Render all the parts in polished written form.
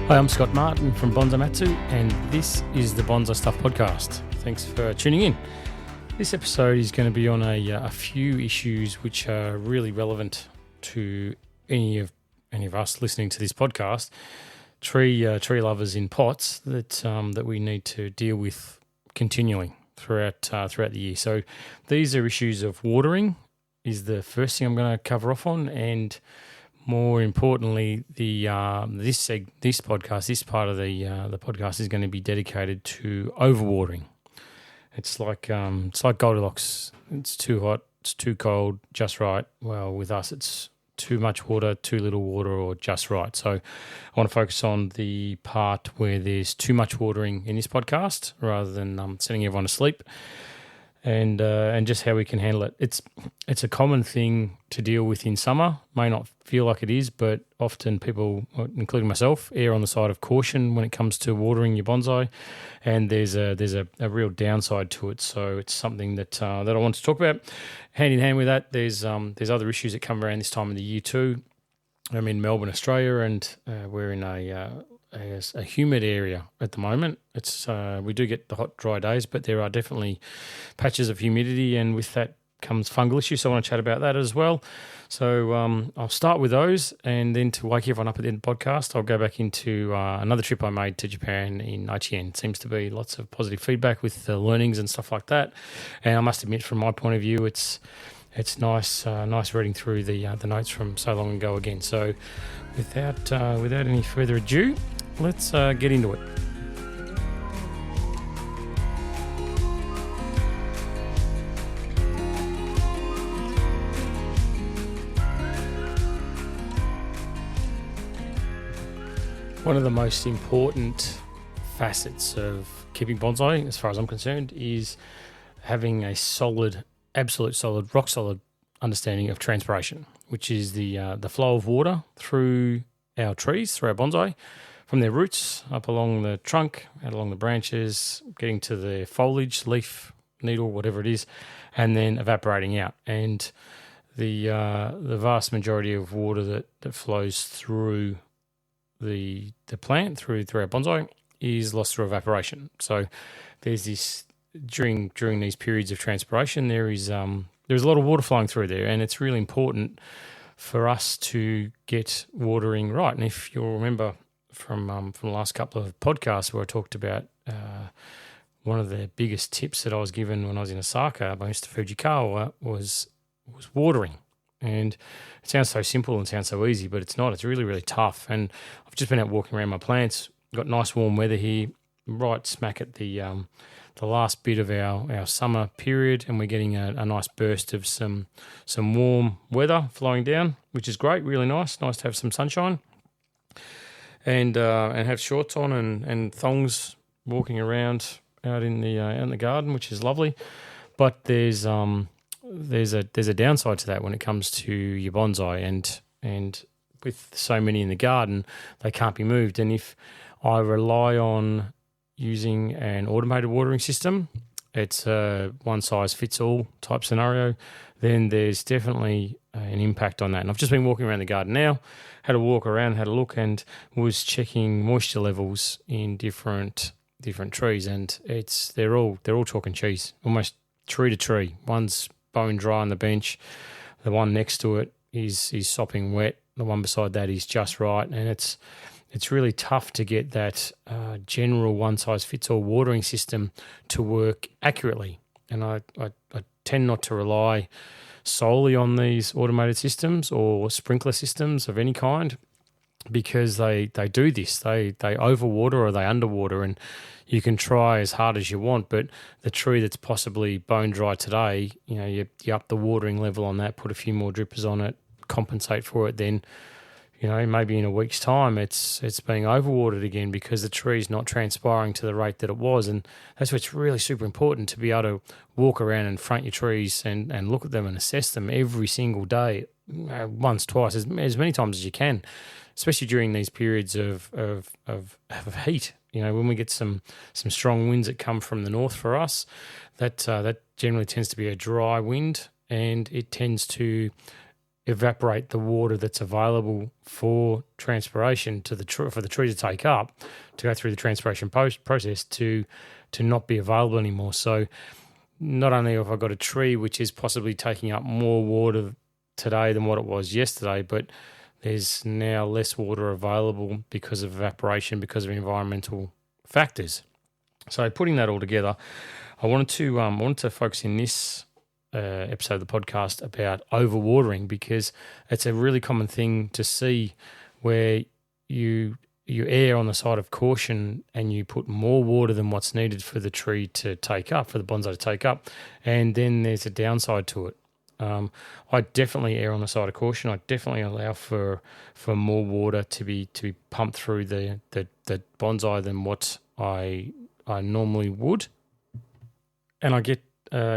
Hi, I'm Scott Martin from Bonsai Matsu, and this is the Bonsai Stuff podcast. Thanks for tuning in. This episode is going to be on a few issues which are really relevant to any of us listening to this podcast. Tree lovers in pots that we need to deal with continually throughout the year. So these are issues of watering is the first thing I'm going to cover off on, and more importantly, this podcast, this part of the podcast is going to be dedicated to overwatering. It's like Goldilocks. It's too hot, it's too cold, just right. Well, with us, it's too much water, too little water, or just right. So I want to focus on the part where there's too much watering in this podcast, rather than sending everyone to sleep. And just how we can handle it. It's a common thing to deal with in summer. May not feel like it is, but often people, including myself, err on the side of caution when it comes to watering your bonsai. And there's a real downside to it. So it's something that I want to talk about. Hand in hand with that, there's other issues that come around this time of the year too. I'm in Melbourne, Australia, and we're in a humid area at the moment. It's we do get the hot, dry days, but there are definitely patches of humidity, and with that comes fungal issues. So I want to chat about that as well. So I'll start with those, and then to wake everyone up at the end of the podcast, I'll go back into another trip I made to Japan in Aichi-en. Seems to be lots of positive feedback with the learnings and stuff like that. And I must admit, from my point of view, it's nice reading through the notes from so long ago again. So without any further ado, let's get into it. One of the most important facets of keeping bonsai, as far as I'm concerned, is having a absolute solid, rock solid understanding of transpiration, which is the flow of water through our trees, through our bonsai, from their roots up along the trunk, out along the branches, getting to the foliage, leaf, needle, whatever it is, and then evaporating out. And the vast majority of water that flows through the plant, through our bonsai, is lost through evaporation. So there's this during these periods of transpiration, there's a lot of water flowing through there, and it's really important for us to get watering right. And if you'll remember from the last couple of podcasts where I talked about one of the biggest tips that I was given when I was in Osaka by Mr. Fujikawa was watering. And it sounds so simple and sounds so easy, but it's not. It's really, really tough. And I've just been out walking around my plants. Got nice warm weather here, right smack at the last bit of our summer period, and we're getting a nice burst of some warm weather flowing down, which is great, really nice. Nice to have some sunshine, and have shorts on and thongs walking around out in the garden, which is lovely. But there's a downside to that when it comes to your bonsai, and with so many in the garden, they can't be moved. And if I rely on using an automated watering system, it's a one-size-fits-all type scenario, then there's definitely an impact on that. And I've just been walking around the garden now, had a walk around, had a look, and was checking moisture levels in different trees, and they're all chalk and cheese, almost tree to tree. One's bone dry on the bench, the one next to it is sopping wet, the one beside that is just right, and it's really tough to get that general one-size-fits-all watering system to work accurately. And I tend not to rely solely on these automated systems or sprinkler systems of any kind, because they do this. They overwater or they underwater, and you can try as hard as you want, but the tree that's possibly bone dry today, you up the watering level on that, put a few more drippers on it, compensate for it, then maybe in a week's time it's being overwatered again because the tree's not transpiring to the rate that it was. And that's why it's really super important to be able to walk around and front your trees and look at them and assess them every single day, once, twice, as many times as you can, especially during these periods of heat. When we get some strong winds that come from the north for us, that generally tends to be a dry wind, and it tends to evaporate the water that's available for transpiration to for the tree to take up, to go through the transpiration process to not be available anymore. So not only have I got a tree which is possibly taking up more water today than what it was yesterday, but there's now less water available because of evaporation, because of environmental factors. So putting that all together, I wanted to focus in this episode of the podcast about overwatering, because it's a really common thing to see where you err on the side of caution and you put more water than what's needed for the tree to take up, for the bonsai to take up, and then there's a downside to it. I definitely err on the side of caution. I definitely allow for more water to be pumped through the bonsai than what I normally would, and I get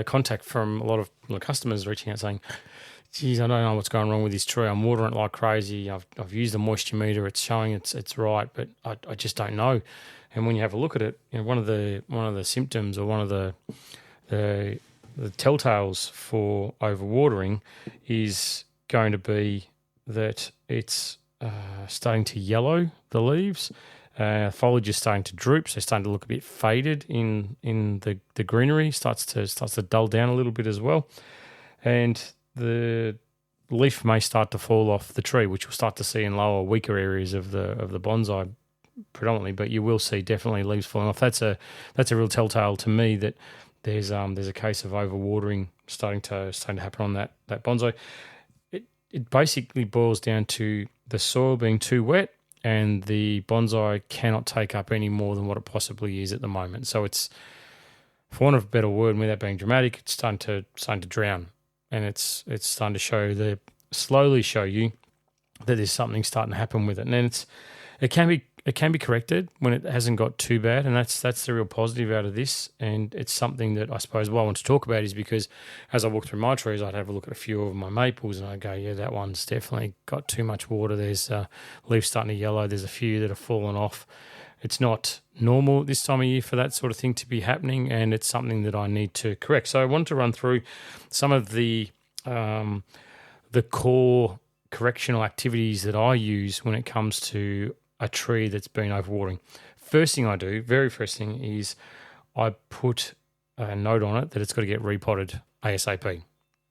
contact from a lot of customers reaching out saying, "Geez, I don't know what's going wrong with this tree. I'm watering it like crazy. I've used the moisture meter. It's showing it's right, but I just don't know." And when you have a look at it, one of the symptoms, or one of the telltales for overwatering is going to be that it's starting to yellow, the leaves. Foliage is starting to droop, so it's starting to look a bit faded in the greenery. Starts to dull down a little bit as well, and the leaf may start to fall off the tree, which we'll start to see in lower, weaker areas of the bonsai predominantly. But you will see definitely leaves falling off. That's a real telltale to me that there's a case of overwatering starting to happen on that bonsai. It basically boils down to the soil being too wet, and the bonsai cannot take up any more than what it possibly is at the moment. So it's, for want of a better word, without being dramatic, it's starting to drown, and it's starting to slowly show you that there's something starting to happen with it. And then it can be corrected when it hasn't got too bad, and that's the real positive out of this. And it's something that I suppose what I want to talk about is because as I walk through my trees, I'd have a look at a few of my maples and I go, yeah, that one's definitely got too much water. There's leaves starting to yellow. There's a few that have fallen off. It's not normal this time of year for that sort of thing to be happening, and it's something that I need to correct. So I want to run through some of the core correctional activities that I use when it comes to a tree that's been overwatering. Very first thing is I put a note on it that it's got to get repotted ASAP.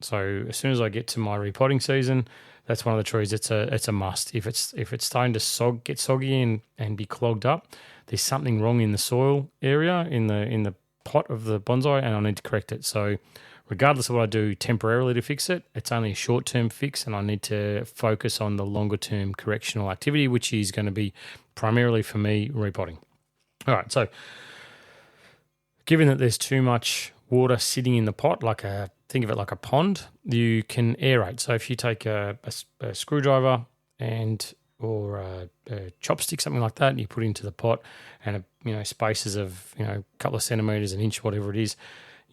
So as soon as I get to my repotting season, that's one of the trees. It's a must. If it's starting to get soggy and be clogged up, there's something wrong in the soil area in the pot of the bonsai, and I need to correct it. So regardless of what I do temporarily to fix it, it's only a short-term fix, and I need to focus on the longer-term correctional activity, which is going to be primarily for me repotting. All right, so given that there's too much water sitting in the pot, think of it like a pond, you can aerate. So if you take a screwdriver or a chopstick, something like that, and you put it into the pot, and spaces of a couple of centimeters, an inch, whatever it is,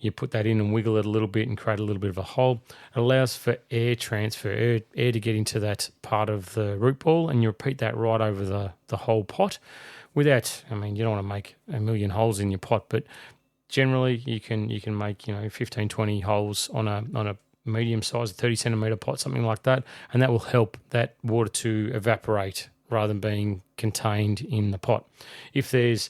you put that in and wiggle it a little bit and create a little bit of a hole. It allows for air transfer, air to get into that part of the root ball, and you repeat that right over the whole pot without, you don't want to make a million holes in your pot, but generally you can make 15, 20 holes on a medium size, 30 centimetre pot, something like that, and that will help that water to evaporate rather than being contained in the pot. If there's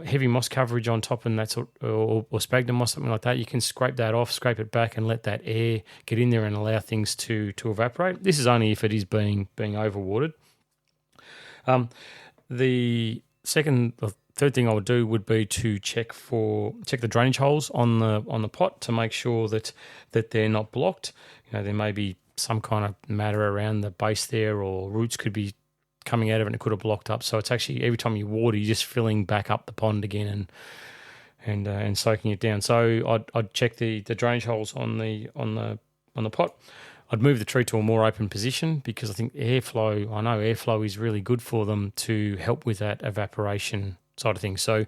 heavy moss coverage on top and that's or sphagnum moss, something like that, you can scrape that off, scrape it back, and let that air get in there and allow things to evaporate. This is only if it is being overwatered. The third thing I would do would be to check the drainage holes on the pot to make sure that they're not blocked. There may be some kind of matter around the base there, or roots could be coming out of it and it could have blocked up. So it's actually every time you water, you're just filling back up the pond again and soaking it down. So I'd check the drainage holes on the pot. I'd move the tree to a more open position because I think airflow is really good for them to help with that evaporation side of things. So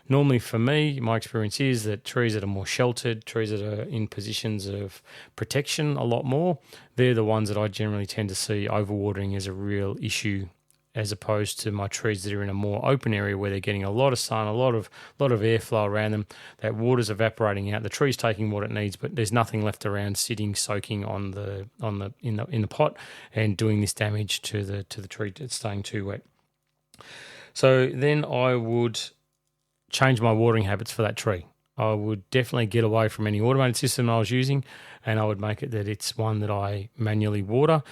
normally for me, my experience is that trees that are more sheltered, trees that are in positions of protection a lot more, they're the ones that I generally tend to see overwatering as a real issue as opposed to my trees that are in a more open area where they're getting a lot of sun, a lot of airflow around them. That water's evaporating out. The tree's taking what it needs, but there's nothing left around sitting, soaking in the pot and doing this damage to the tree. It's staying too wet. So then I would change my watering habits for that tree. I would definitely get away from any automated system I was using, and I would make it that it's one that I manually water.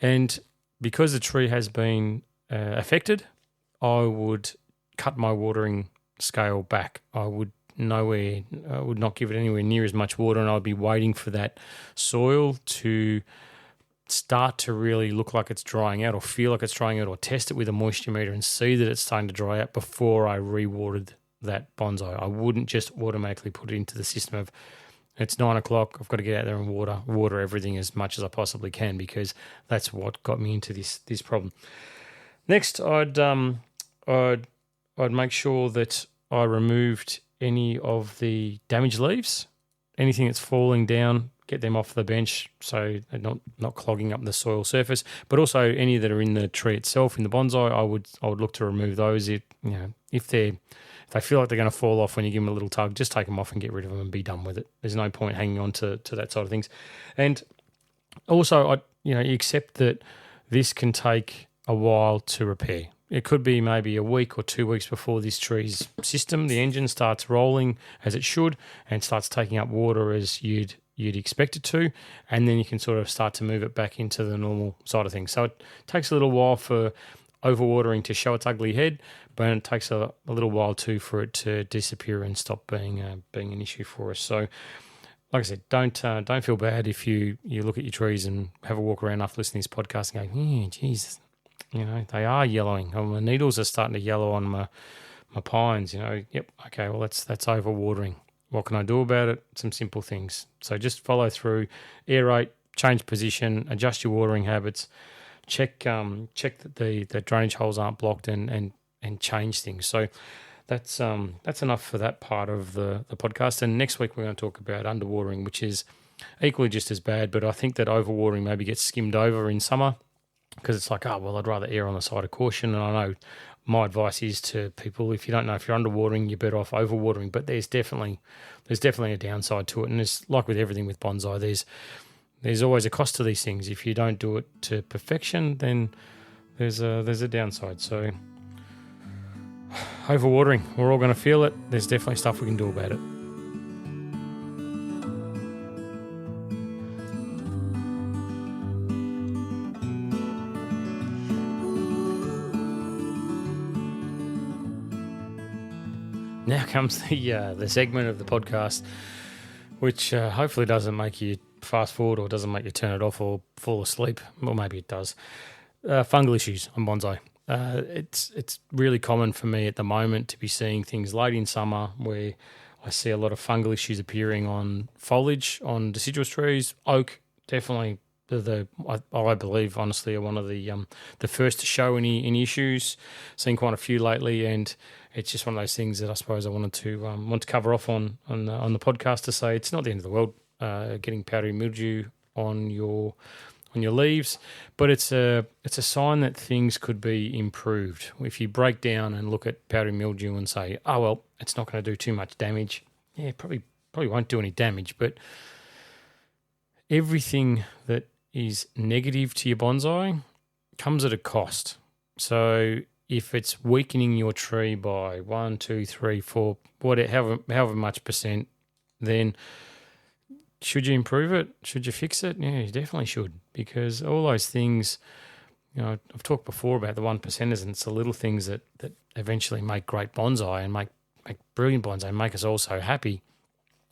And because the tree has been affected, I would cut my watering scale back. I would not give it anywhere near as much water, and I'd be waiting for that soil to start to really look like it's drying out or feel like it's drying out, or test it with a moisture meter and see that it's starting to dry out before I re-watered that bonsai. I wouldn't just automatically put it into the system of it's 9 o'clock, I've got to get out there and water everything as much as I possibly can, because that's what got me into this problem. Next, I'd make sure that I removed any of the damaged leaves, anything that's falling down, get them off the bench so they're not clogging up the soil surface. But also any that are in the tree itself, in the bonsai, I would look to remove those. If they feel like they're going to fall off when you give them a little tug, just take them off and get rid of them and be done with it. There's no point hanging on to that side of things. And also, you accept that this can take a while to repair. It could be maybe a week or 2 weeks before this tree's system, the engine starts rolling as it should and starts taking up water as you'd expect it to, and then you can sort of start to move it back into the normal side of things. So it takes a little while for overwatering to show its ugly head, but it takes a little while too for it to disappear and stop being an issue for us. So, like I said, don't feel bad if you look at your trees and have a walk around after listening to this podcast and go, yeah, Jesus, they are yellowing. Oh, my needles are starting to yellow on my pines. Yep, okay, well that's overwatering. What can I do about it? Some simple things. So just follow through, aerate, change position, adjust your watering habits, check that the drainage holes aren't blocked, and change things. So that's enough for that part of the podcast. And next week we're going to talk about underwatering, which is equally just as bad, but I think that overwatering maybe gets skimmed over in summer because it's like, I'd rather err on the side of caution. And I know my advice is to people, if you don't know if you're underwatering, you're better off overwatering, but there's definitely a downside to it. And it's like with everything with bonsai, there's always a cost to these things. If you don't do it to perfection, then there's a downside. So overwatering, we're all going to feel it. There's definitely stuff we can do about it. Now comes the segment of the podcast, which hopefully doesn't make you fast forward or doesn't make you turn it off or fall asleep. Well, maybe it does. Fungal issues on bonsai. It's really common for me at the moment to be seeing things late in summer where I see a lot of fungal issues appearing on foliage, on deciduous trees. Oak, definitely I believe, honestly, are one of the first to show any issues. Seen quite a few lately, and it's just one of those things that I suppose I wanted to cover off on the podcast to say it's not the end of the world getting powdery mildew on your leaves, but it's a sign that things could be improved. If you break down and look at powdery mildew and say, oh well, it's not going to do too much damage. Yeah, probably won't do any damage, but everything that is negative to your bonsai comes at a cost. So if it's weakening your tree by 1, 2, 3, 4, however much percent, then should you improve it? Should you fix it? Yeah, you definitely should, because all those things, I've talked before about the 1%ers, and it's the little things that eventually make great bonsai and make brilliant bonsai and make us all so happy.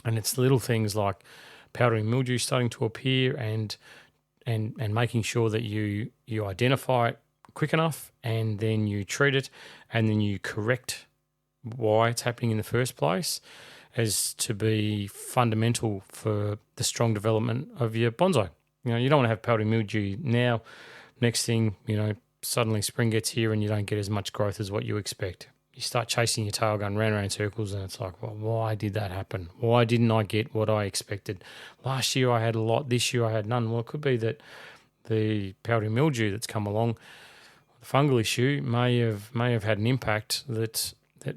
And it's little things like powdery mildew starting to appear and making sure that you identify it quick enough, and then you treat it, and then you correct why it's happening in the first place, as to be fundamental for the strong development of your bonsai. You don't want to have powdery mildew now. Next thing, suddenly spring gets here and you don't get as much growth as what you expect. You start chasing your tail going round and round in circles, and it's like, well, why did that happen? Why didn't I get what I expected? Last year I had a lot, this year I had none. Well, it could be that the powdery mildew that's come along, fungal issue may have had an impact that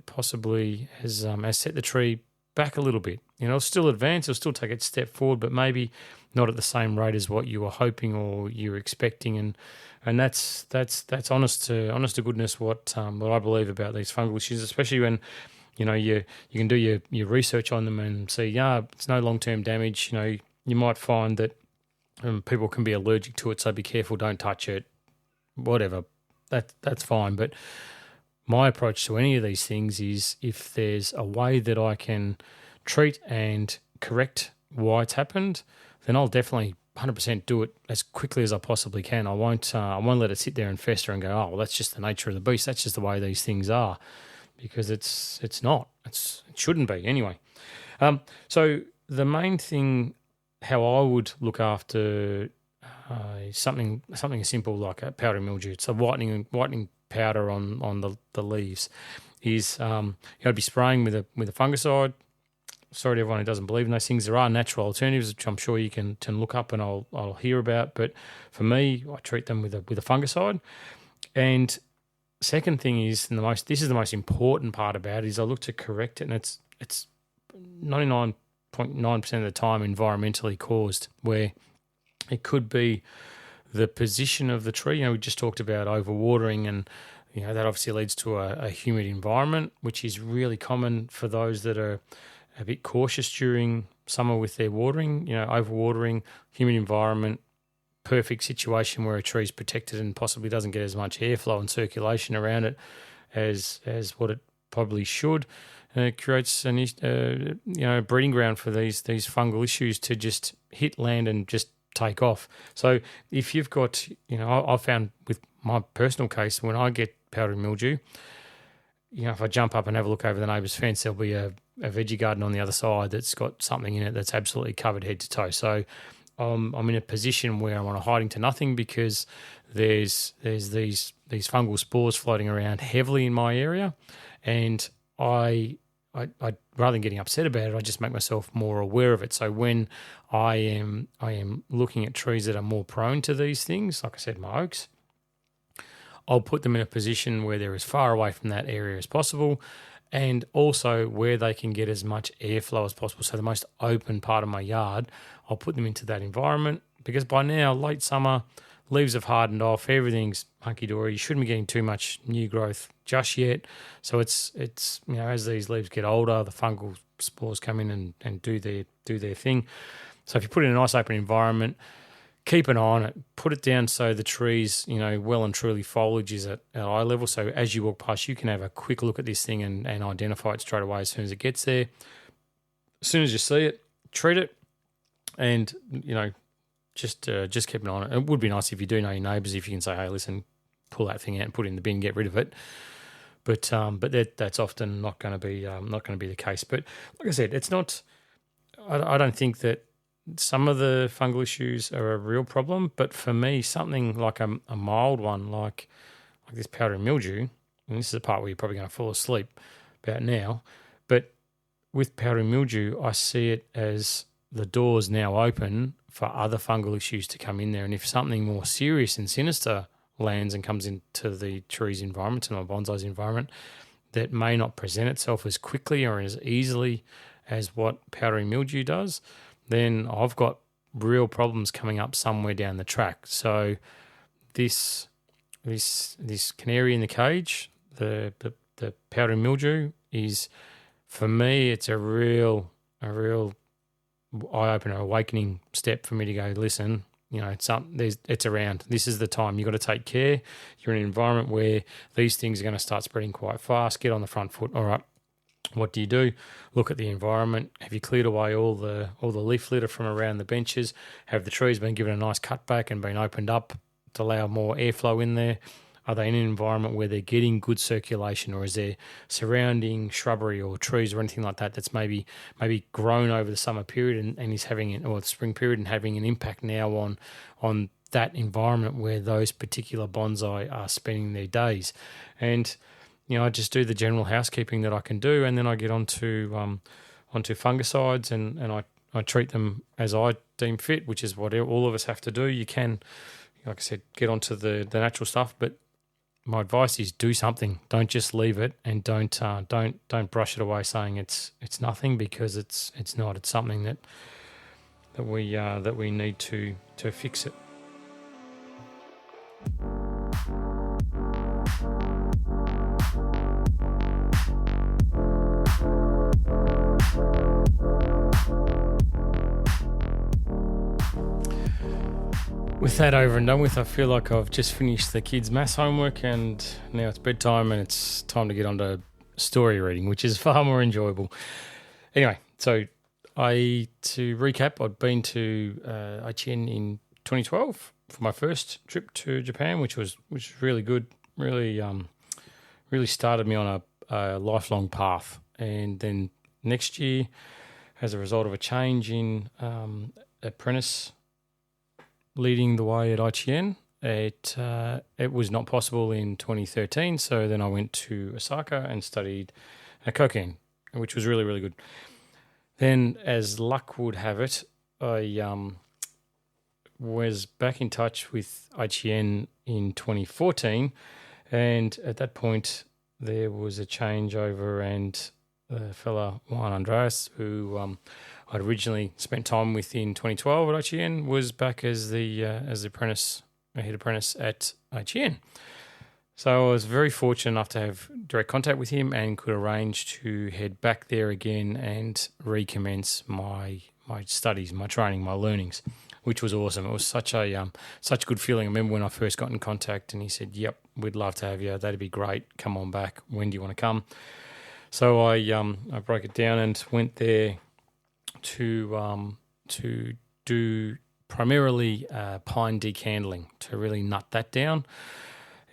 possibly has set the tree back a little bit. It'll still advance, it'll still take its step forward, but maybe not at the same rate as what you were hoping or you were expecting. And that's honest to goodness what I believe about these fungal issues, especially when you can do your research on them and see it's no long term damage. You might find that people can be allergic to it, so be careful, don't touch it, whatever. That's fine. But my approach to any of these things is if there's a way that I can treat and correct why it's happened, then I'll definitely 100% do it as quickly as I possibly can. I won't let it sit there and fester and go, oh, well, that's just the nature of the beast. That's just the way these things are, because it's not. It shouldn't be anyway. So the main thing, how I would look after something as simple like a powdery mildew, it's a whitening powder on the leaves, is I'd be spraying with a fungicide. Sorry to everyone who doesn't believe in those things. There are natural alternatives, which I'm sure you can look up and I'll hear about. But for me, I treat them with a fungicide. And second thing is, this is the most important part about it, is I look to correct it, and it's 99.9% of the time environmentally caused, where it could be the position of the tree. We just talked about overwatering, and that obviously leads to a humid environment, which is really common for those that are a bit cautious during summer with their watering. Overwatering, humid environment, perfect situation where a tree's protected and possibly doesn't get as much airflow and circulation around it as what it probably should. And it creates a breeding ground for these fungal issues to just hit land and just take off. So if you've got, I've found with my personal case, when I get powdery mildew, if I jump up and have a look over the neighbour's fence, there'll be a veggie garden on the other side that's got something in it that's absolutely covered head to toe. So I'm in a position where I'm on a hiding to nothing, because there's these fungal spores floating around heavily in my area, and I rather than getting upset about it, I just make myself more aware of it. So when I am looking at trees that are more prone to these things, like I said, my oaks, I'll put them in a position where they're as far away from that area as possible, and also where they can get as much airflow as possible. So the most open part of my yard, I'll put them into that environment, because by now, late summer, leaves have hardened off, everything's hunky-dory. You shouldn't be getting too much new growth just yet. So it's as these leaves get older, the fungal spores come in and do their thing. So if you put it in a nice open environment, keep an eye on it, put it down so the trees, well and truly foliage is at eye level. So as you walk past, you can have a quick look at this thing and identify it straight away as soon as it gets there. As soon as you see it, treat it, and, just keep an eye on it. It would be nice if you do know your neighbours, if you can say, hey, listen, pull that thing out and put it in the bin, get rid of it. But that's often not going to be the case. But like I said, it's not. I don't think that some of the fungal issues are a real problem. But for me, something like a mild one, like this powdery mildew, and this is the part where you're probably going to fall asleep about now. But with powdery mildew, I see it as the door's now open for other fungal issues to come in there. And if something more serious and sinister lands and comes into the tree's environment, to my bonsai's environment, that may not present itself as quickly or as easily as what powdery mildew does, then I've got real problems coming up somewhere down the track. So this canary in the cage, the powdery mildew, is, for me, it's a real eye-opener, awakening step for me to go, listen, it's around. This is the time. You've got to take care. You're in an environment where these things are going to start spreading quite fast. Get on the front foot. All right, what do? Look at the environment. Have you cleared away all the leaf litter from around the benches? Have the trees been given a nice cutback and been opened up to allow more airflow in there? Are they in an environment where they're getting good circulation, or is there surrounding shrubbery or trees or anything like that that's maybe grown over the summer period and is having or the spring period and having an impact now on that environment where those particular bonsai are spending their days? And I just do the general housekeeping that I can do, and then I get onto fungicides and I treat them as I deem fit, which is what all of us have to do. You can, like I said, get onto the natural stuff, but my advice is do something. Don't just leave it, and don't brush it away saying it's nothing, because it's not. It's something that we need to fix it. With that over and done with, I feel like I've just finished the kids' maths homework, and now it's bedtime and it's time to get on to story reading, which is far more enjoyable. Anyway, so to recap, I'd been to Aichi-en in 2012 for my first trip to Japan, which was really good. Really started me on a lifelong path. And then next year, as a result of a change in apprentice leading the way at Aichi-en, it was not possible in 2013. So then I went to Osaka and studied at Koken, which was really, really good. Then, as luck would have it, I was back in touch with Aichi-en in 2014, and at that point there was a changeover, and the fella Juan Andreas, who I'd originally spent time with in 2012 at Aichi-en, was back as the apprentice, head apprentice at Aichi-en. So I was very fortunate enough to have direct contact with him and could arrange to head back there again and recommence my studies, my training, my learnings, which was awesome. It was such a good feeling. I remember when I first got in contact and he said, "Yep, we'd love to have you. That'd be great. Come on back. When do you want to come?" So I broke it down and went there to do primarily pine decandling, to really nut that down.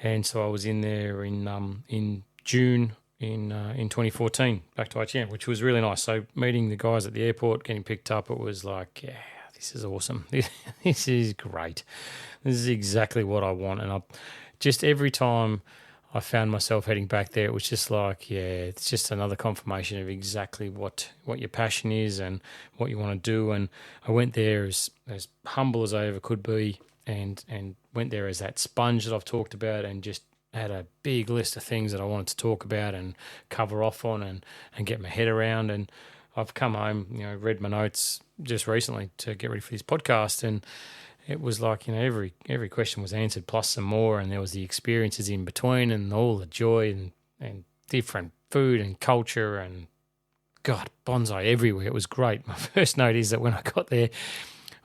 And so I was in there in June in 2014, back to Aichi-en, which was really nice. So meeting the guys at the airport, getting picked up, it was like, yeah, this is awesome. This is great. This is exactly what I want. And just every time I found myself heading back there, it was just like, yeah, it's just another confirmation of exactly what your passion is and what you want to do. And I went there as humble as I ever could be, and went there as that sponge that I've talked about, and just had a big list of things that I wanted to talk about and cover off on and get my head around. And I've come home, read my notes just recently to get ready for this podcast, and it was like, every question was answered plus some more, and there was the experiences in between and all the joy and different food and culture and, God, bonsai everywhere. It was great. My first note is that when I got there,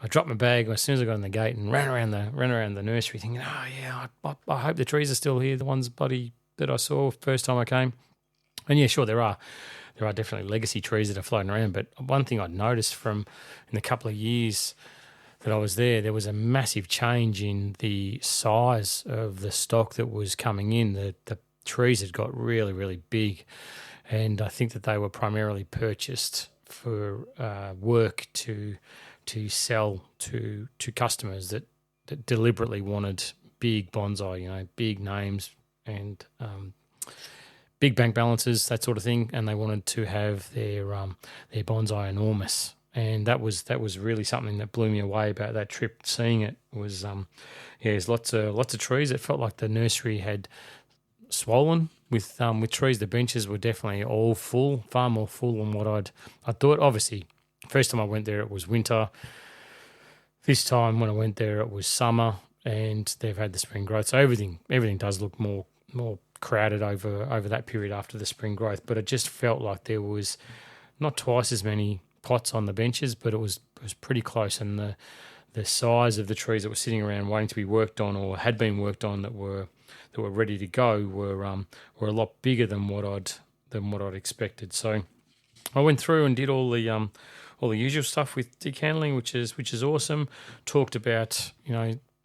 I dropped my bag as soon as I got in the gate and ran around the nursery thinking, oh, yeah, I hope the trees are still here, the ones that I saw first time I came. And, yeah, sure, there are definitely legacy trees that are floating around, but one thing I'd noticed in the couple of years that I was there was a massive change in the size of the stock that was coming in. The trees had got really, really big, and I think that they were primarily purchased for work to sell to customers that deliberately wanted big bonsai, big names and big bank balances, that sort of thing, and they wanted to have their bonsai enormous. And that was really something that blew me away about that trip. Seeing it was, there's lots of trees. It felt like the nursery had swollen with trees. The benches were definitely all full, far more full than what I thought. Obviously, first time I went there, it was winter. This time when I went there, it was summer, and they've had the spring growth. So everything does look more crowded over that period after the spring growth. But it just felt like there was not twice as many pots on the benches, but it was pretty close. And the size of the trees that were sitting around waiting to be worked on or had been worked on that were ready to go were a lot bigger than what I'd expected. So I went through and did all the usual stuff with decandling, which is awesome. Talked about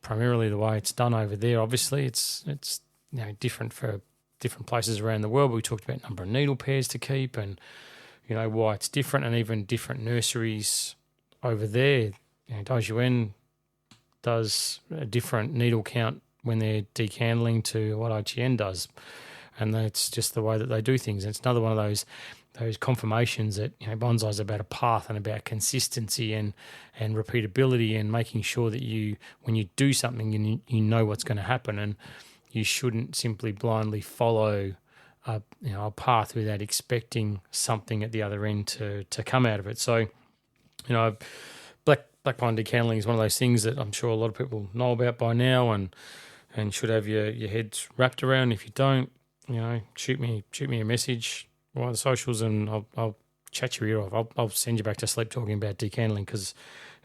primarily the way it's done over there. Obviously, it's different for different places around the world. But we talked about number of needle pairs to keep and why it's different, and even different nurseries over there. Aichi-en does a different needle count when they're decandling to what Aichi-en does, and that's just the way that they do things. And it's another one of those confirmations that bonsai is about a path and about consistency and repeatability, and making sure that when you do something, you know what's going to happen. And you shouldn't simply blindly follow a path without expecting something at the other end to come out of it. So, black pine decandling is one of those things that I'm sure a lot of people know about by now, and should have your heads wrapped around. If you don't, shoot me a message via the socials, and I'll chat your ear off. I'll send you back to sleep talking about decandling, because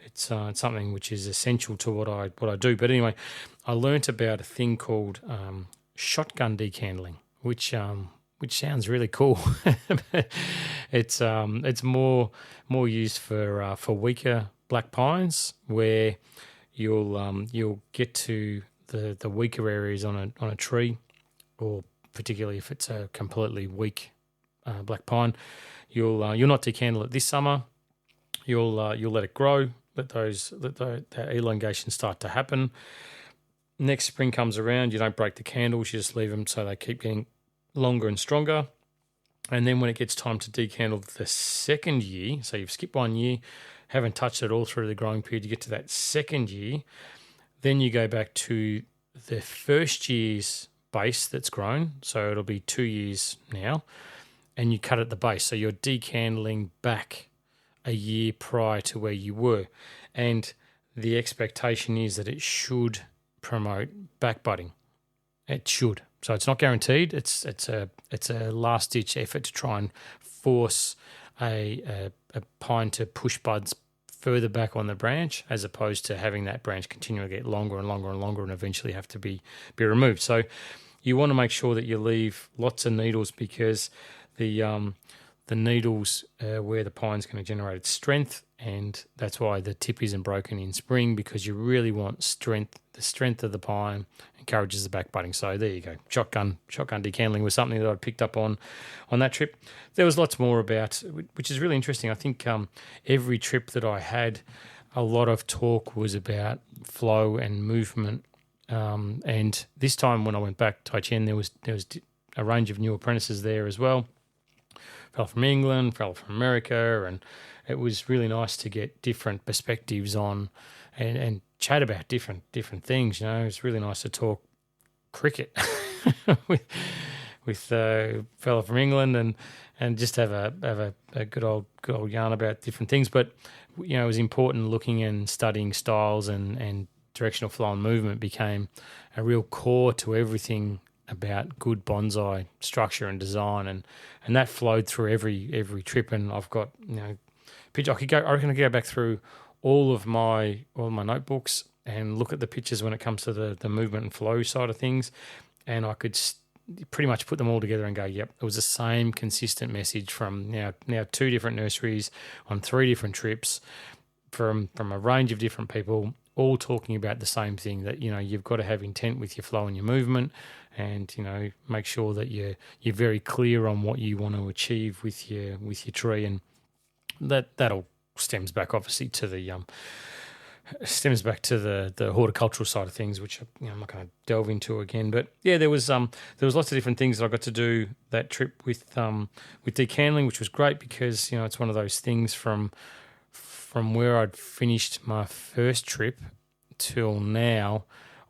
it's something which is essential to what I do. But anyway, I learnt about a thing called shotgun decandling, which sounds really cool. It's more used for weaker black pines, where you'll get to the weaker areas on a tree, or particularly if it's a completely weak black pine, you'll not decandle it this summer. You'll let it grow, let that elongation start to happen. Next spring comes around, you don't break the candles, you just leave them so they keep getting longer and stronger. And then when it gets time to decandle the second year, so you've skipped 1 year, haven't touched it all through the growing period, you get to that second year, then you go back to the first year's base that's grown, so it'll be 2 years now, and you cut at the base. So you're decandling back a year prior to where you were. And the expectation is that it should promote back budding. It should. So it's not guaranteed. It's a last ditch effort to try and force a pine to push buds further back on the branch, as opposed to having that branch continue to get longer and longer and longer and eventually have to be removed. So you want to make sure that you leave lots of needles, because the needles where the pine's going to generate its strength, and that's why the tip isn't broken in spring, because you really want strength. The strength of the pine encourages the back budding. So there you go. Shotgun decandling was something that I picked up on that trip. There was lots more about, which is really interesting. I think every trip that I had, a lot of talk was about flow and movement. And this time when I went back to Aichi-en, there was a range of new apprentices there as well. Fell from England, fell from America, and it was really nice to get different perspectives on and chat about different things. It's really nice to talk cricket with a fella from England and just have a good old yarn about different things. But it was important looking and studying styles, and directional flow and movement became a real core to everything about good bonsai structure and design, and that flowed through every trip. And I've got picture. I reckon I could go back through all of my notebooks and look at the pictures when it comes to the movement and flow side of things, and I could pretty much put them all together and go, yep, it was the same consistent message from now 2 different nurseries on 3 different trips from a range of different people, all talking about the same thing, that you've got to have intent with your flow and your movement, and make sure that you're very clear on what you want to achieve with your tree. And that all stems back obviously to the horticultural side of things, which I'm not going to delve into again. But yeah, there was lots of different things that I got to do that trip with decandling, which was great, because it's one of those things from where I'd finished my first trip till now,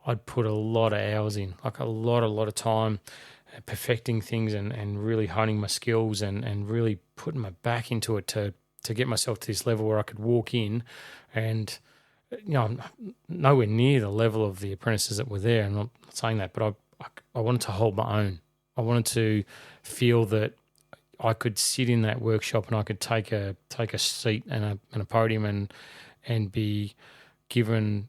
I'd put a lot of hours in, like a lot of time perfecting things and really honing my skills and really putting my back into it to get myself to this level where I could walk in and, I'm nowhere near the level of the apprentices that were there. I'm not saying that, but I wanted to hold my own. I wanted to feel that I could sit in that workshop and I could take a seat and a podium and be given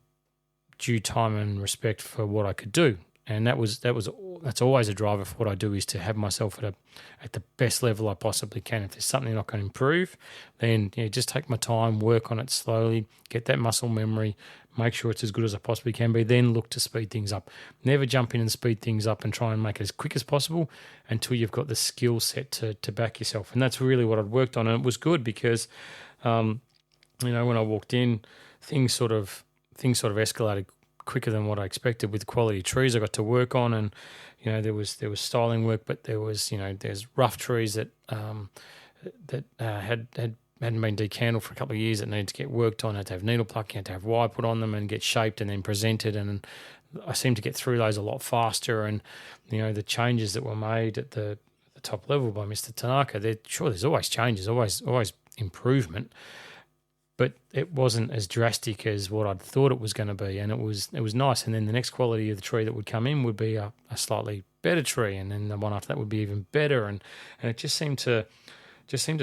due time and respect for what I could do. And that's always a driver for what I do, is to have myself at the best level I possibly can. If there's something I can improve, then just take my time, work on it slowly, get that muscle memory, make sure it's as good as I possibly can be, then look to speed things up. Never jump in and speed things up and try and make it as quick as possible until you've got the skill set to back yourself. And that's really what I'd worked on. And it was good because, when I walked in, things sort of escalated quicker than what I expected with quality trees I got to work on. And there was styling work, but there's rough trees that hadn't been decandled for a couple of years that needed to get worked on, had to have needle pluck, had to have wire put on them and get shaped and then presented, and I seemed to get through those a lot faster, and the changes that were made at the top level by Mr. Tanaka. There's always changes, always improvement, but it wasn't as drastic as what I'd thought it was going to be, and it was nice. And then the next quality of the tree that would come in would be a slightly better tree, and then the one after that would be even better, and it just seemed to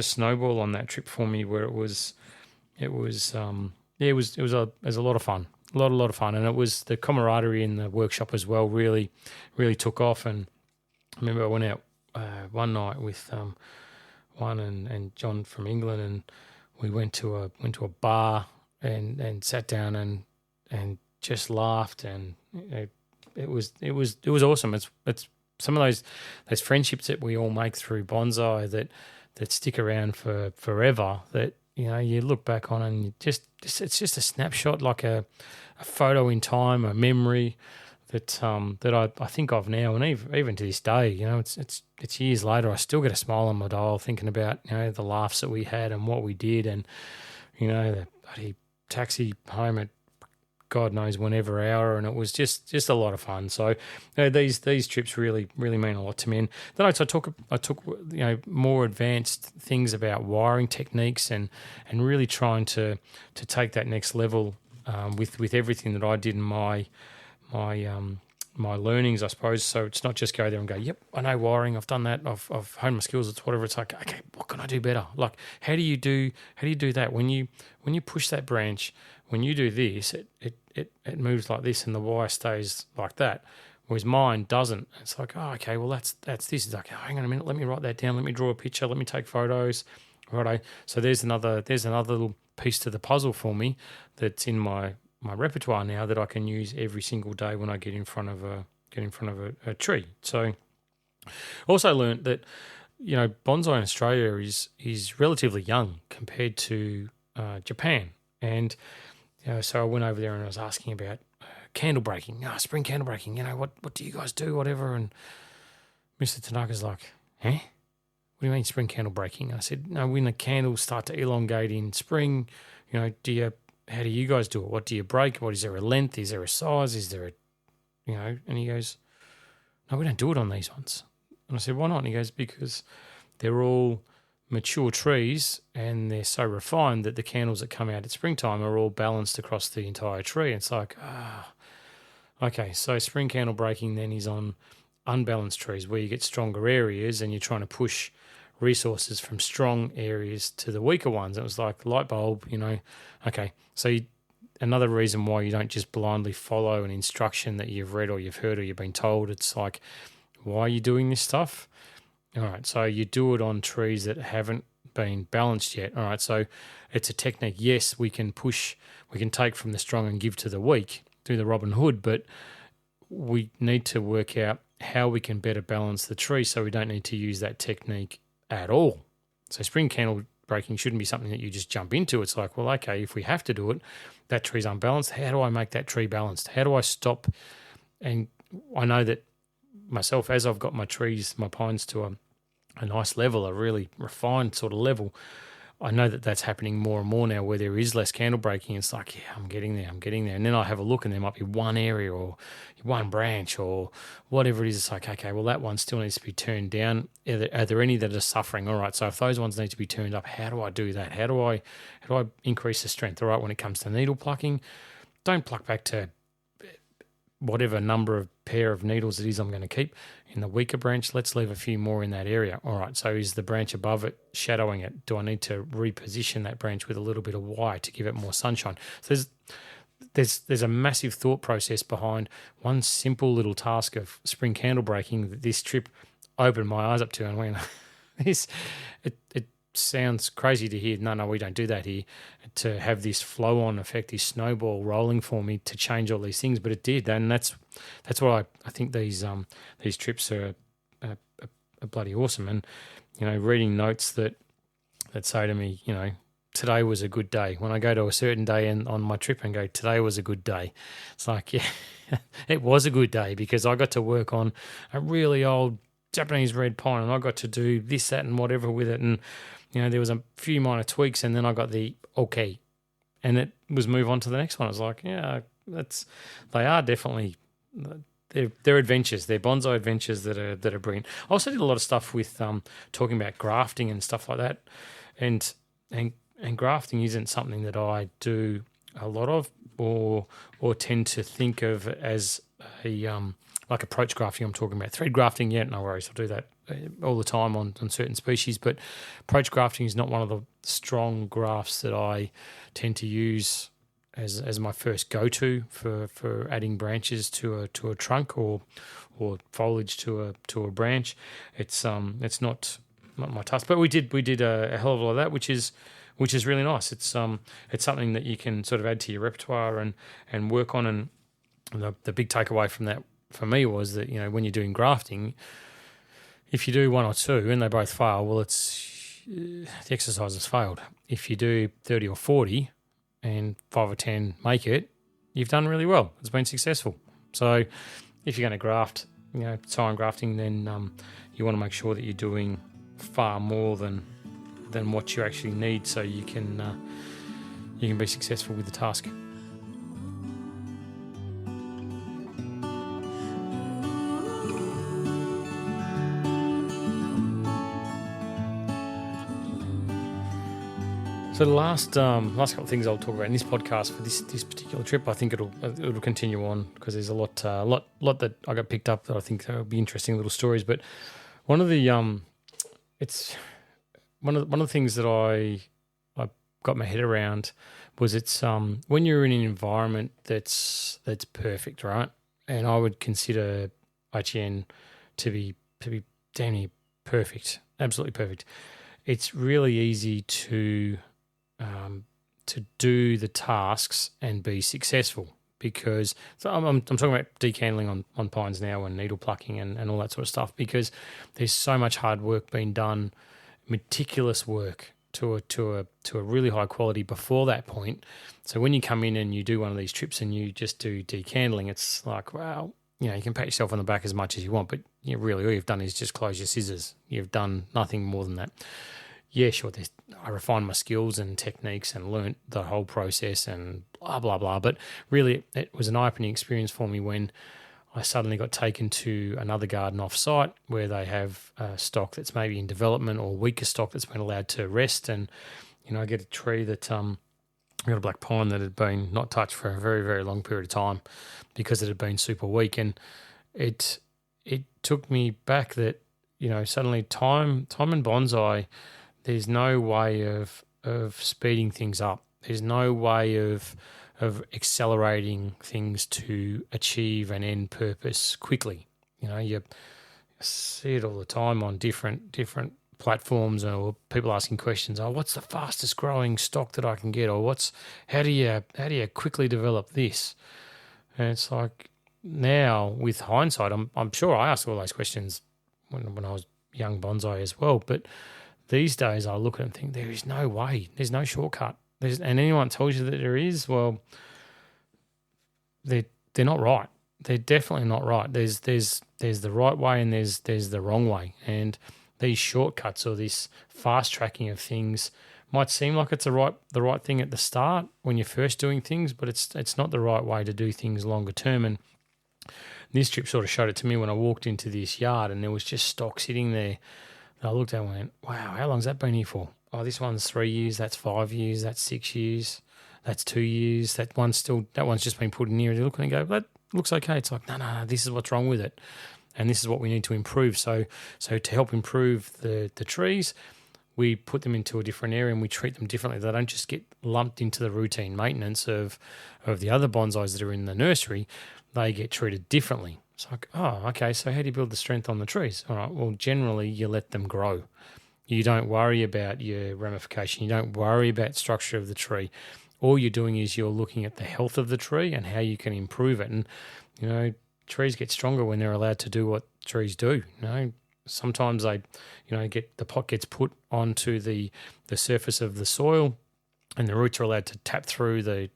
snowball on that trip for me, where it was a lot of fun, a lot of fun, and it was the camaraderie in the workshop as well. Really took off, and I remember I went out one night with Juan and John from England, and we went to a bar and sat down and just laughed, and it was awesome. It's some of those friendships that we all make through bonsai that stick around for forever. That you look back on, and it's just a snapshot, like a photo in time, a memory that I think of now, and even to this day, it's years later, I still get a smile on my dial thinking about the laughs that we had and what we did, and the bloody taxi home at God knows whenever hour, and it was just a lot of fun. So these trips really mean a lot to me. And then I took more advanced things about wiring techniques and really trying to take that next level with everything that I did in my learnings, I suppose. So it's not just go there and go, yep, I know wiring, I've done that, I've honed my skills, it's whatever. It's like, okay, what can I do better? Like, how do you do that when you push that branch? When you do this, it moves like this, and the wire stays like that. Whereas mine doesn't. It's like, oh, okay, well that's this. It's like, oh, hang on a minute, let me write that down. Let me draw a picture. Let me take photos. Righto. So there's another little piece to the puzzle for me that's in my repertoire now that I can use every single day when I get in front of a tree. So also learned that bonsai in Australia is relatively young compared to Japan, and so I went over there and I was asking about candle breaking, spring candle breaking. What do you guys do, whatever? And Mr. Tanaka's like, huh? What do you mean spring candle breaking? I said, no, when the candles start to elongate in spring, how do you guys do it? What do you break? Is there a length? Is there a size? Is there and he goes, no, we don't do it on these ones. And I said, why not? And he goes, because they're all mature trees and they're so refined that the candles that come out at springtime are all balanced across the entire tree. And it's like, okay, so spring candle breaking then is on unbalanced trees where you get stronger areas and you're trying to push resources from strong areas to the weaker ones. It was like light bulb, okay. So another reason why you don't just blindly follow an instruction that you've read or you've heard or you've been told. It's like, why are you doing this stuff? All right, so you do it on trees that haven't been balanced yet. All right, so it's a technique. Yes, we can take from the strong and give to the weak, do the Robin Hood, but we need to work out how we can better balance the tree so we don't need to use that technique at all. So spring candle breaking shouldn't be something that you just jump into. It's like, well, okay, if we have to do it, that tree's unbalanced. How do I make that tree balanced? How do I stop? And I know that myself, as I've got my trees, my pines to a nice level, a really refined sort of level, I know that that's happening more and more now where there is less candle breaking. It's like, yeah, I'm getting there. And then I have a look and there might be one area or one branch or whatever it is. It's like, okay, well, that one still needs to be turned down. Are there any that are suffering? All right, so if those ones need to be turned up, how do I do that? How do I increase the strength? All right, when it comes to needle plucking, don't pluck back to whatever number of pair of needles it is I'm going to keep. In the weaker branch, let's leave a few more in that area. All right, so is the branch above it shadowing it? Do I need to reposition that branch with a little bit of wire to give it more sunshine? So there's a massive thought process behind one simple little task of spring candle breaking that this trip opened my eyes up to, and went, it sounds crazy to hear, no, we don't do that here, to have this flow-on effect, this snowball rolling for me to change all these things, but it did, and that's why I think these trips are bloody awesome. And reading notes that say to me, today was a good day. When I go to a certain day and on my trip and go, today was a good day, it's like, yeah, it was a good day because I got to work on a really old Japanese red pine and I got to do this, that, and whatever with it, and there was a few minor tweaks, and then I got the okay, and it was move on to the next one. I was like, yeah, they are definitely they're adventures. They're bonsai adventures that are brilliant. I also did a lot of stuff with talking about grafting and stuff like that, and grafting isn't something that I do a lot of, or tend to think of as a like approach grafting. I'm talking about thread grafting. Yeah, no worries. I'll do that all the time on certain species, but approach grafting is not one of the strong grafts that I tend to use as my first go-to for adding branches to a trunk or foliage to a branch. It's not my task, but we did a hell of a lot of that, which is really nice. It's something that you can sort of add to your repertoire and work on. And the big takeaway from that for me was that, you know, when you're doing grafting, if you do one or two and they both fail, well, it's the exercise has failed. If you do 30 or 40 and 5 or 10 make it, you've done really well. It's been successful. So if you're going to graft, you know, silent grafting, then you want to make sure that you're doing far more than what you actually need, so you can be successful with the task. So the last couple of things I'll talk about in this podcast for this particular trip, I think it'll continue on because there's a lot that I got picked up that I think will be interesting little stories. But one of the one of the things that I got my head around was it's when you're in an environment that's perfect, right? And I would consider Aichi-en to be damn near perfect, absolutely perfect. It's really easy to do the tasks and be successful because I'm talking about decandling on pines now and needle plucking and all that sort of stuff, because there's so much hard work being done, meticulous work to a really high quality before that point. So when you come in and you do one of these trips and you just do decandling, it's like, wow, you know, you can pat yourself on the back as much as you want, but you really all you've done is just close your scissors. You've done nothing more than that. Yeah, sure, I refined my skills and techniques and learnt the whole process and blah, blah, blah. But really, it was an eye-opening experience for me when I suddenly got taken to another garden off-site where they have stock that's maybe in development or weaker stock that's been allowed to rest. And, you know, I get a tree that I got a black pine that had been not touched for a very, very long period of time because it had been super weak. And it took me back that, you know, suddenly time in bonsai, there's no way of speeding things up. There's no way of accelerating things to achieve an end purpose quickly. You know, you see it all the time on different platforms, or people asking questions. Oh, what's the fastest growing stock that I can get? Or how do you quickly develop this? And it's like now with hindsight, I'm sure I asked all those questions when I was young bonsai as well, but these days I look at it and think there is no way. There's no shortcut. And anyone tells you that there is, well, they're not right. They're definitely not right. There's the right way and there's the wrong way. And these shortcuts or this fast tracking of things might seem like it's the right thing at the start when you're first doing things, but it's not the right way to do things longer term. And this trip sort of showed it to me when I walked into this yard and there was just stock sitting there. And I looked at it and went, wow, how long's that been here for? Oh, this one's 3 years, that's 5 years, that's 6 years, that's 2 years, that one's just been put in here. And you look and you go, that looks okay. It's like, no, this is what's wrong with it. And this is what we need to improve. So to help improve the trees, we put them into a different area and we treat them differently. They don't just get lumped into the routine maintenance of the other bonsais that are in the nursery. They get treated differently. It's like, oh, okay, so how do you build the strength on the trees? All right, well, generally you let them grow. You don't worry about your ramification. You don't worry about structure of the tree. All you're doing is you're looking at the health of the tree and how you can improve it. And, you know, trees get stronger when they're allowed to do what trees do. You know, sometimes the pot gets put onto the surface of the soil and the roots are allowed to tap through the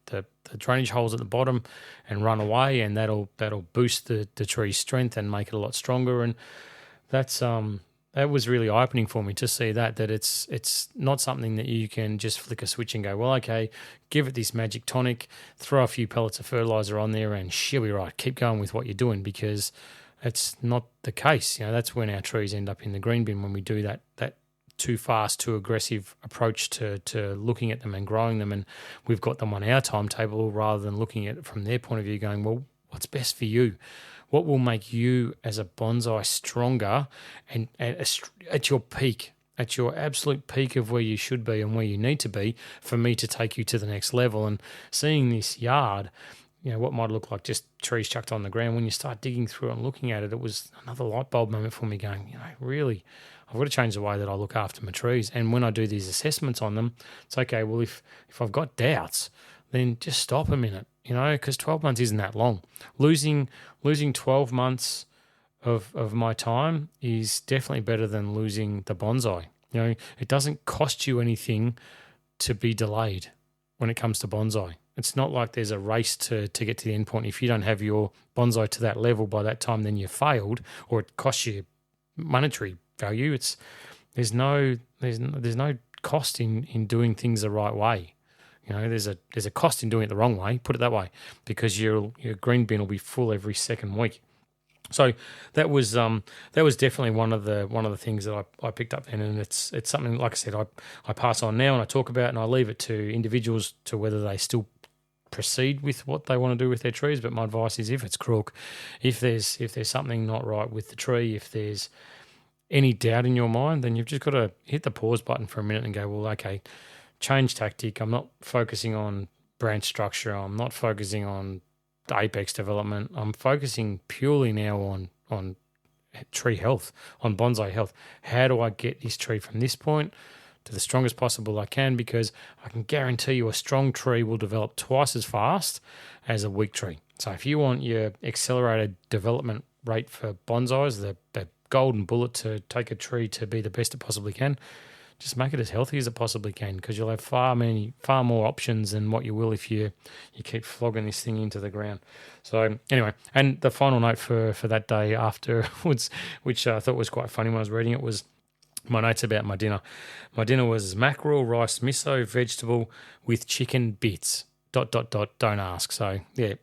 drainage holes at the bottom and run away, and that'll boost the tree's strength and make it a lot stronger. And that's that was really eye-opening for me to see that it's not something that you can just flick a switch and go, well, okay, give it this magic tonic, throw a few pellets of fertilizer on there, and she'll be right. Keep going with what you're doing, because it's not the case. That's when our trees end up in the green bin, when we do that too fast, too aggressive approach to looking at them and growing them, and we've got them on our timetable rather than looking at it from their point of view, going, well, what's best for you? What will make you as a bonsai stronger and at your peak, at your absolute peak of where you should be and where you need to be for me to take you to the next level? And seeing this yard, what might look like just trees chucked on the ground, when you start digging through and looking at it, it was another light bulb moment for me, going, really, I've got to change the way that I look after my trees. And when I do these assessments on them, it's okay, well, if I've got doubts, then just stop a minute, because 12 months isn't that long. Losing 12 months of my time is definitely better than losing the bonsai. It doesn't cost you anything to be delayed when it comes to bonsai. It's not like there's a race to get to the end point. If you don't have your bonsai to that level by that time, then you failed, or it costs you monetary value. There's no cost in doing things the right way. There's a cost in doing it the wrong way, put it that way, because your green bin will be full every second week. So that was definitely one of the things that I picked up then, and it's something, like I said, I pass on now and I talk about, and I leave it to individuals to whether they still proceed with what they want to do with their trees. But my advice is, if it's crook, if there's something not right with the tree, if there's any doubt in your mind, then you've just got to hit the pause button for a minute and go, well, okay, change tactic. I'm not focusing on branch structure. I'm not focusing on the apex development. I'm focusing purely now on tree health, on bonsai health. How do I get this tree from this point to the strongest possible I can? Because I can guarantee you a strong tree will develop twice as fast as a weak tree. So if you want your accelerated development rate for bonsais, the golden bullet to take a tree to be the best it possibly can, just make it as healthy as it possibly can, because you'll have far more options than what you will if you keep flogging this thing into the ground. So anyway, and the final note for that day afterwards, which I thought was quite funny when I was reading it, was my notes about my dinner. My dinner was mackerel, rice, miso, vegetable with chicken bits. ... Don't ask. So yeah,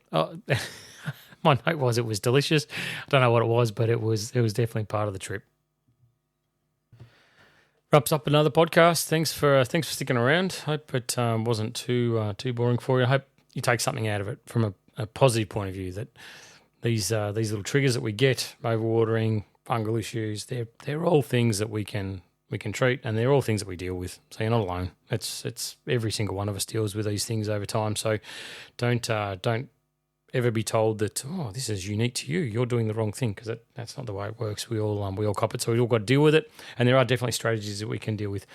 my note was it was delicious. I don't know what it was, but it was definitely part of the trip. Wraps up another podcast. Thanks for sticking around. Hope it wasn't too boring for you. I hope you take something out of it from a positive point of view, that these little triggers that we get, overwatering, fungal issues, they're all things that we can treat, and they're all things that we deal with. So you're not alone. It's every single one of us deals with these things over time. So don't ever be told that, oh, this is unique to you, you're doing the wrong thing, because that's not the way it works. We all cop it, so we all got to deal with it, and there are definitely strategies that we can deal with.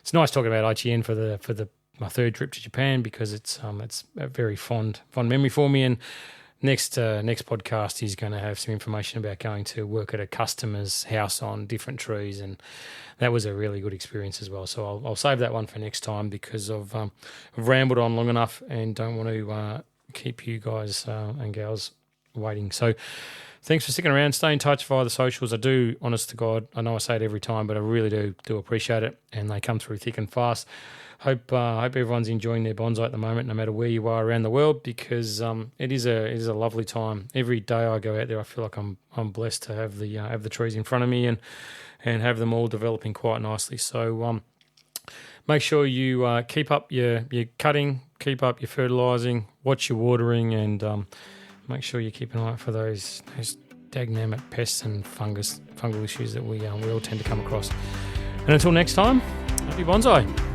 It's nice talking about Aichi-en for my third trip to Japan, because it's a very fond memory for me. And next podcast, he's going to have some information about going to work at a customer's house on different trees, and that was a really good experience as well. So I'll save that one for next time, because I've rambled on long enough and don't want to keep you guys and gals waiting. So thanks for sticking around. Stay in touch via the socials. I do, honest to God, I know I say it every time, but I really do appreciate it, and they come through thick and fast. Hope everyone's enjoying their bonsai at the moment, no matter where you are around the world, because it is a lovely time. Every day I go out there, I feel like I'm blessed to have the trees in front of me and have them all developing quite nicely. So make sure you keep up your cutting, keep up your fertilising, watch your watering, and make sure you keep an eye out for those dynamic pests and fungal issues that we all tend to come across. And until next time, happy bonsai.